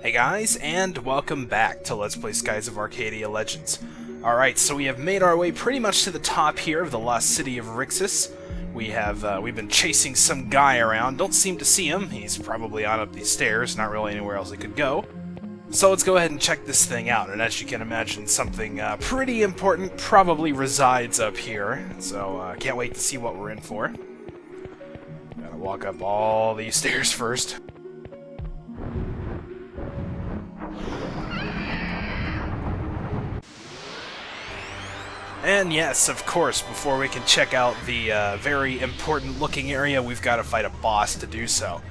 Hey guys, and welcome back to Let's Play Skies of Arcadia Legends. Alright, so we have made our way pretty much to the top here of the lost city of Rixis. We've been chasing some guy around, don't seem to see him. He's probably on up these stairs, not really anywhere else he could go. So let's go ahead and check this thing out, and as you can imagine, something pretty important probably resides up here. So can't wait to see what we're in for. Gotta walk up all these stairs first. And yes, of course, before we can check out the very important looking area, we've got to fight a boss to do so.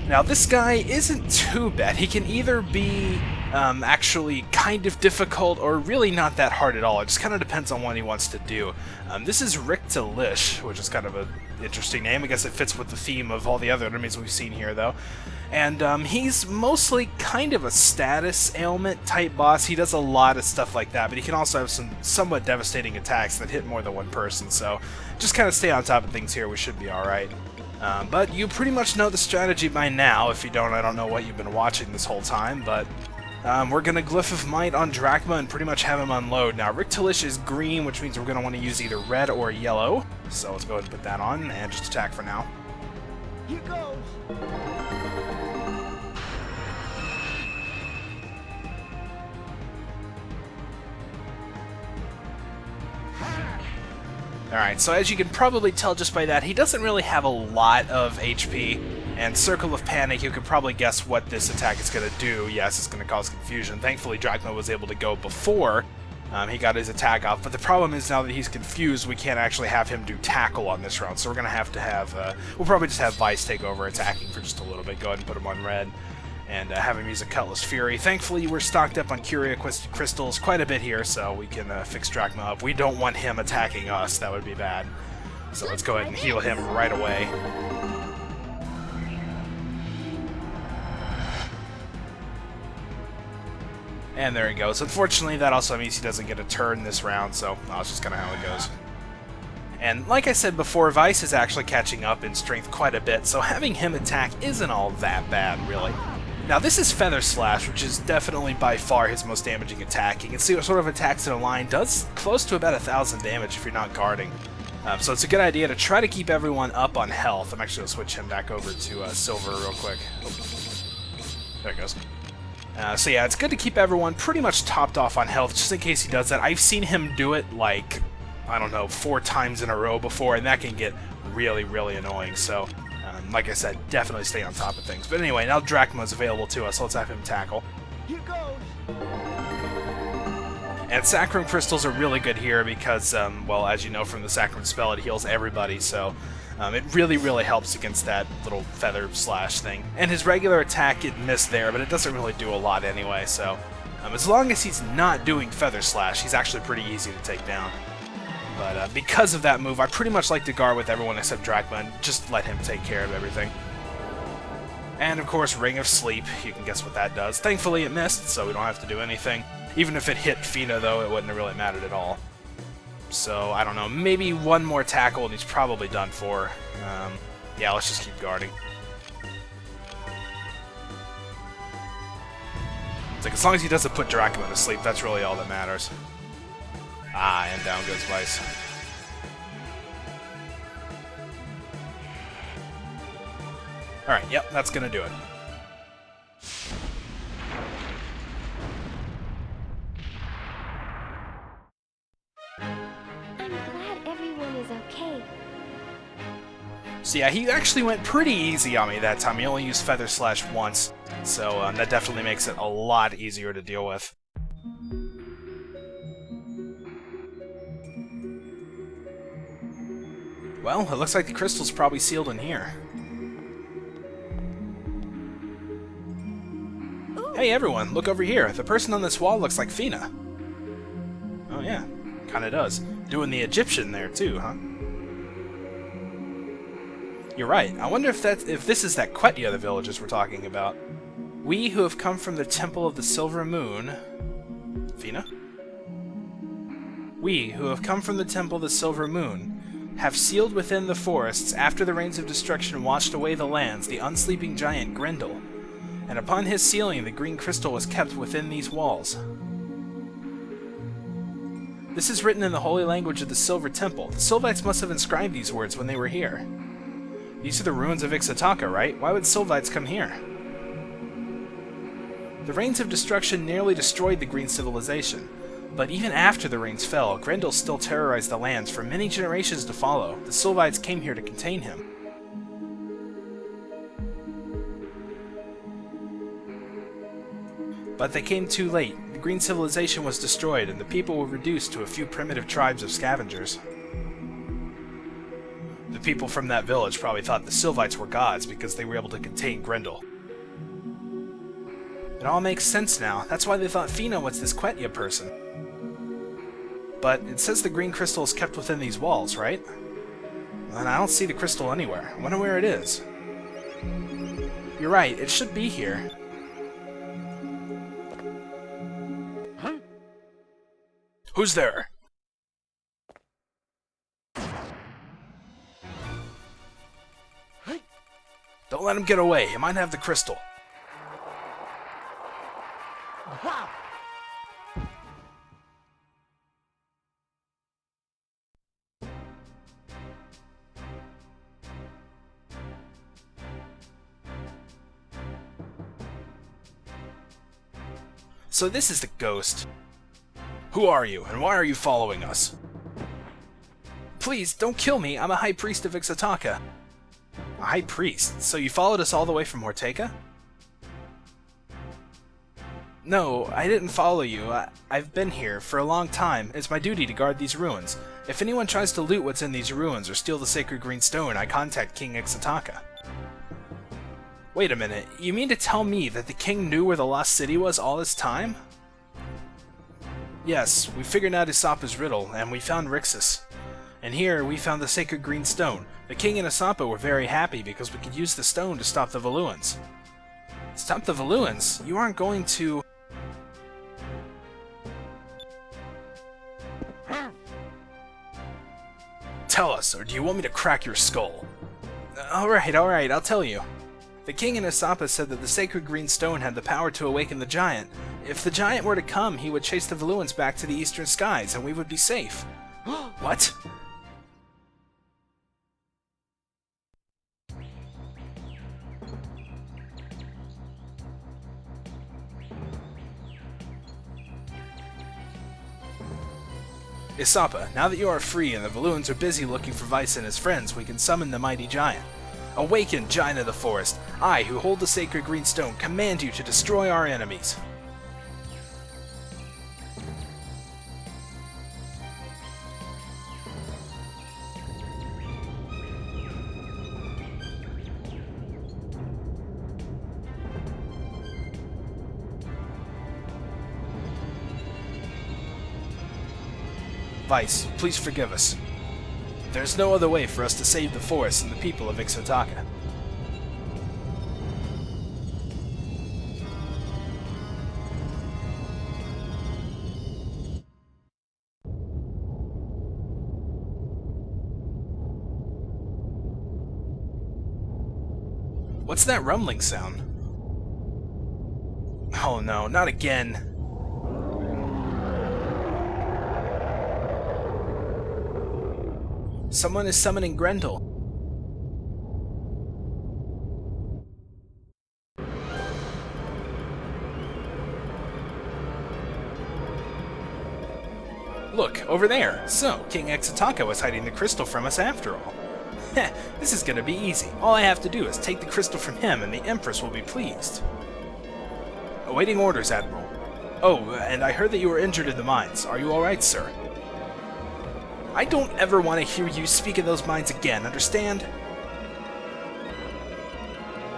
Now, this guy isn't too bad. He can either be actually kind of difficult or really not that hard at all. It just kind of depends on what he wants to do. This is rik'talish, which is kind of an interesting name. I guess it fits with the theme of all the other enemies we've seen here, though. And he's mostly kind of a status ailment type boss. He does a lot of stuff like that, but he can also have some somewhat devastating attacks that hit more than one person. So just kind of stay on top of things here. We should be alright. But you pretty much know the strategy by now. If you don't, I don't know what you've been watching this whole time, but we're going to Glyph of Might on Drachma and pretty much have him unload. Now, rik'talish is green, which means we're going to want to use either red or yellow. So let's go ahead and put that on and just attack for now. Here goes! Alright, so as you can probably tell just by that, he doesn't really have a lot of HP, and Circle of Panic, you can probably guess what this attack is going to do. Yes, it's going to cause confusion. Thankfully, Drachma was able to go before he got his attack off, but the problem is now that he's confused, we can't actually have him do tackle on this round, so we're going to have, we'll probably just have Vice take over attacking for just a little bit. Go ahead and put him on red. And have him use a Cutlass Fury. Thankfully, we're stocked up on Curia Crystals quite a bit here, so we can fix Drachma up. We don't want him attacking us. That would be bad. So let's go ahead and heal him right away. And there he goes. Unfortunately, that also means he doesn't get a turn this round, so that's just kind of how it goes. And like I said before, Vice is actually catching up in strength quite a bit, so having him attack isn't all that bad, really. Now, this is Feather Slash, which is definitely by far his most damaging attack. You can see what sort of attacks in a line does close to about 1,000 damage if you're not guarding. So it's a good idea to try to keep everyone up on health. I'm actually going to switch him back over to Silver real quick. Oh. There it goes. So yeah, it's good to keep everyone pretty much topped off on health, just in case he does that. I've seen him do it, like, I don't know, 4 times in a row before, and that can get really, really annoying. So, like I said, definitely stay on top of things. But anyway, now Drachma is available to us, so let's have him tackle. Here goes! And Sacrum Crystals are really good here because, well, as you know from the Sacrum spell, it heals everybody, so it really, really helps against that little Feather Slash thing. And his regular attack, it missed there, but it doesn't really do a lot anyway, so as long as he's not doing Feather Slash, he's actually pretty easy to take down. But because of that move, I pretty much like to guard with everyone except Drachma and just let him take care of everything. And of course, Ring of Sleep, you can guess what that does. Thankfully it missed, so we don't have to do anything. Even if it hit Fina, though, it wouldn't have really mattered at all. So, I don't know, maybe one more tackle and he's probably done for. Yeah, let's just keep guarding. It's like, as long as he doesn't put Drachma to sleep, that's really all that matters. Ah, and down goes Vice. Alright, yep, that's gonna do it. I'm glad everyone is okay. So yeah, he actually went pretty easy on me that time. He only used Feather Slash once, so that definitely makes it a lot easier to deal with. Well, it looks like the crystal's probably sealed in here. Ooh. Hey everyone, look over here. The person on this wall looks like Fina. Oh yeah, kinda does. Doing the Egyptian there too, huh? You're right. I wonder if this is that Quetnia the villagers were talking about. We who have come from the Temple of the Silver Moon... Fina? We who have come from the Temple of the Silver Moon have sealed within the forests, after the rains of destruction washed away the lands, the unsleeping giant Grindle. and upon his sealing the green crystal was kept within these walls. This is written in the holy language of the Silver Temple. The Sylvites must have inscribed these words when they were here. These are the ruins of Ix'taka, right? Why would Sylvites come here? The Rains of Destruction nearly destroyed the Green Civilization, but even after the rains fell, Grindle still terrorized the lands for many generations to follow. The Sylvites came here to contain him. But they came too late. The Green Civilization was destroyed, and the people were reduced to a few primitive tribes of scavengers. The people from that village probably thought the Sylvites were gods because they were able to contain Grindle. It all makes sense now. That's why they thought Fina was this Quetya person. But it says the green crystal is kept within these walls, right? And I don't see the crystal anywhere. I wonder where it is. You're right, it should be here. Who's there? Don't let him get away. He might have the crystal. So this is the ghost. Who are you, and why are you following us? Please, don't kill me. I'm a high priest of Ix'taka. A high priest? So you followed us all the way from Horteka? No, I didn't follow you. I've been here for a long time. It's my duty to guard these ruins. If anyone tries to loot what's in these ruins or steal the sacred green stone, I contact King Ix'taka. Wait a minute, you mean to tell me that the king knew where the lost city was all this time? Yes, we figured out Isapa's riddle, and we found Rixis. And here, we found the sacred green stone. The king and Isapa were very happy because we could use the stone to stop the Valuans. Stop the Valuans? You aren't going to... Tell us, or do you want me to crack your skull? Alright, I'll tell you. The king and Isapa said that the sacred green stone had the power to awaken the giant. If the giant were to come, he would chase the Valuans back to the eastern skies, and we would be safe. What? Isapa, now that you are free and the Valuans are busy looking for Weiss and his friends, we can summon the mighty giant. Awaken, giant of the forest! I, who hold the sacred green stone, command you to destroy our enemies. Weiss, please forgive us. There's no other way for us to save the forest and the people of Ix'taka. What's that rumbling sound? Oh no, not again. Someone is summoning Grindle. Look, over there. So, King Ix'taka was hiding the crystal from us after all. Heh, this is gonna be easy. All I have to do is take the crystal from him and the Empress will be pleased. Awaiting orders, Admiral. Oh, and I heard that you were injured in the mines. Are you alright, sir? I don't ever want to hear you speak of those mines again, understand?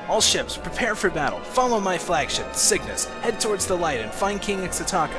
All ships, prepare for battle. Follow my flagship, Cygnus. Head towards the light and find King Ix'taka.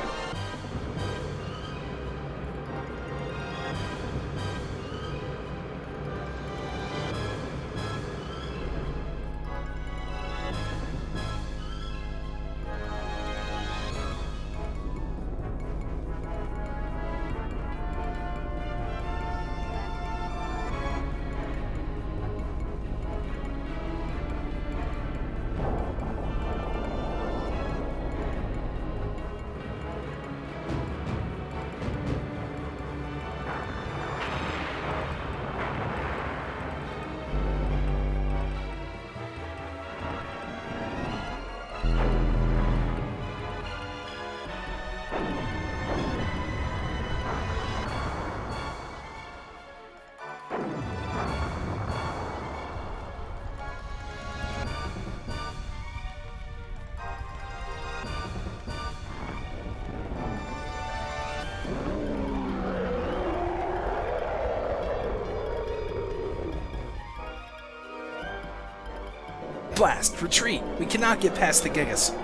fast! Retreat! We cannot get past the Gigas.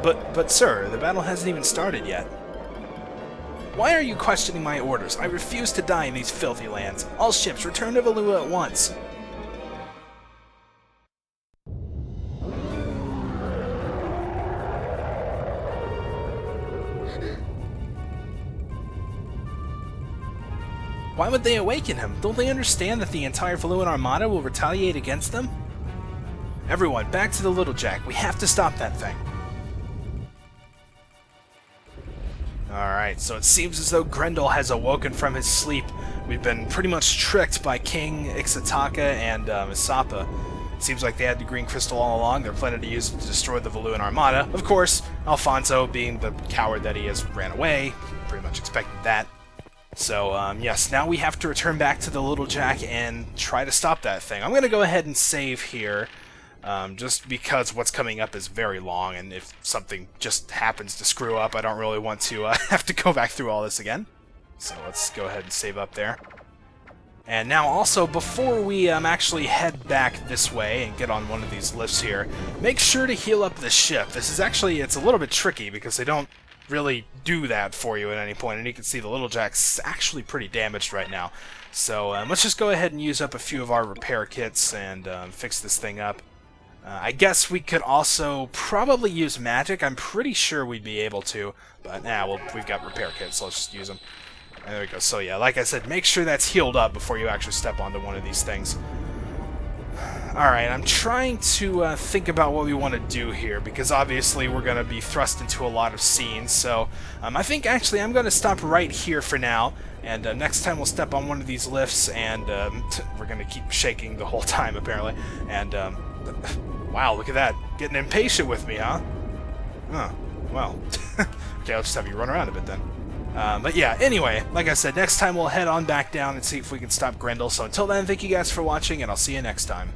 But sir, the battle hasn't even started yet. Why are you questioning my orders? I refuse to die in these filthy lands. All ships, return to Valua at once. Why would they awaken him? Don't they understand that the entire Valuan armada will retaliate against them? Everyone, back to the Little Jack. We have to stop that thing. Alright, so it seems as though Grindle has awoken from his sleep. We've been pretty much tricked by King Ixataka and Isapa. Seems like they had the green crystal all along. They're planning to use it to destroy the Valuan armada. Of course, Alfonso, being the coward that he is, ran away. Pretty much expected that. So, yes, now we have to return back to the Little Jack and try to stop that thing. I'm going to go ahead and save here, just because what's coming up is very long, and if something just happens to screw up, I don't really want to have to go back through all this again. So let's go ahead and save up there. And now also, before we actually head back this way and get on one of these lifts here, make sure to heal up the ship. This is actually, it's a little bit tricky because they don't really do that for you at any point, and you can see the Little Jack's actually pretty damaged right now. So let's just go ahead and use up a few of our repair kits and fix this thing up. I guess we could also probably use magic. I'm pretty sure we'd be able to, but well, we've got repair kits, so let's just use them. And there we go. So yeah, like I said, make sure that's healed up before you actually step onto one of these things. Alright, I'm trying to think about what we want to do here, because obviously we're going to be thrust into a lot of scenes, so I think actually I'm going to stop right here for now, and next time we'll step on one of these lifts, and we're going to keep shaking the whole time, apparently, and wow, look at that, getting impatient with me, huh? Oh, well, okay, I'll just have you run around a bit then. But yeah, anyway, like I said, next time we'll head on back down and see if we can stop Grindle, so until then, thank you guys for watching, and I'll see you next time.